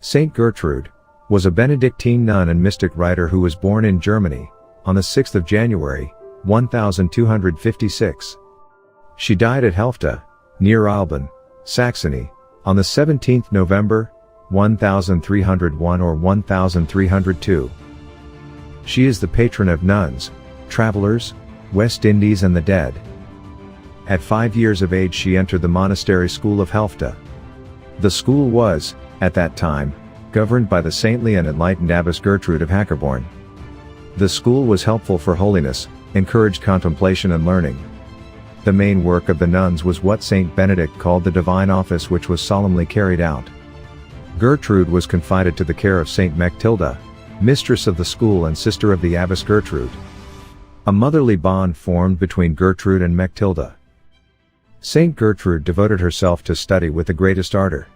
Saint Gertrude was a Benedictine nun and mystic writer who was born in Germany on the 6th of January, 1256. She died at Helfta, near Alban, Saxony, on the 17th November, 1301 or 1302. She is the patron of nuns, travelers, West Indies and the dead. At 5 years of age she entered the monastery school of Helfta. The school was, at that time, governed by the saintly and enlightened Abbess Gertrude of Hackerborn. The school was helpful for holiness, encouraged contemplation and learning. The main work of the nuns was what Saint Benedict called the divine office, which was solemnly carried out. Gertrude was confided to the care of Saint Mechtilda, mistress of the school and sister of the Abbess Gertrude. A motherly bond formed between Gertrude and Mechtilda. Saint Gertrude devoted herself to study with the greatest ardor.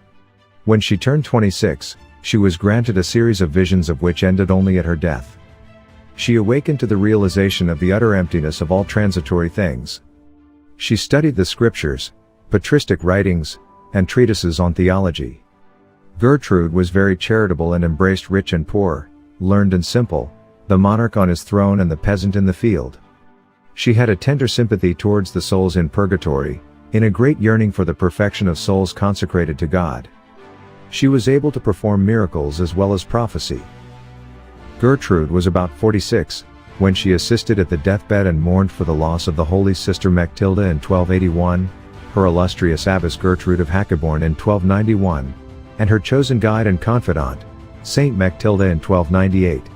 When she turned 26, she was granted a series of visions of which ended only at her death. She awakened to the realization of the utter emptiness of all transitory things. She studied the scriptures, patristic writings, and treatises on theology. Gertrude was very charitable and embraced rich and poor, learned and simple, the monarch on his throne and the peasant in the field. She had a tender sympathy towards the souls in purgatory, in a great yearning for the perfection of souls consecrated to God. She was able to perform miracles as well as prophecy. Gertrude was about 46, when she assisted at the deathbed and mourned for the loss of the Holy Sister Mechtilda in 1281, her illustrious Abbess Gertrude of Hackerborn in 1291, and her chosen guide and confidant, Saint Mechtilda in 1298.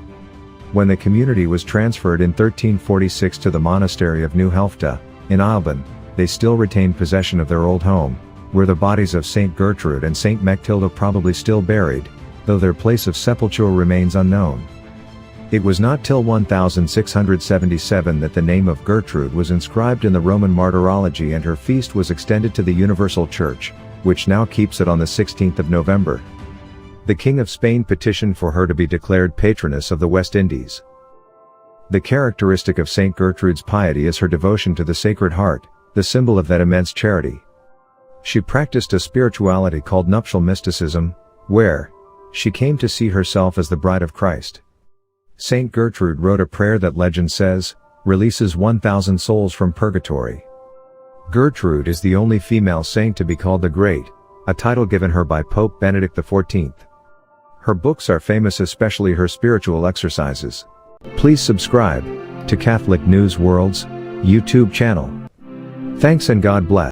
When the community was transferred in 1346 to the monastery of New Helfta, in Alban, they still retained possession of their old home, where the bodies of Saint Gertrude and Saint Mechtilda probably still buried, though their place of sepulture remains unknown. It was not till 1677 that the name of Gertrude was inscribed in the Roman martyrology and her feast was extended to the Universal Church, which now keeps it on the 16th of November. The King of Spain petitioned for her to be declared patroness of the West Indies. The characteristic of Saint Gertrude's piety is her devotion to the Sacred Heart, the symbol of that immense charity. She practiced a spirituality called nuptial mysticism, where she came to see herself as the bride of Christ. Saint Gertrude wrote a prayer that legend says releases 1,000 souls from purgatory. Gertrude is the only female saint to be called the Great, a title given her by Pope Benedict XIV. Her books are famous, especially her spiritual exercises. Please subscribe to Catholic News World's YouTube channel. Thanks and God bless.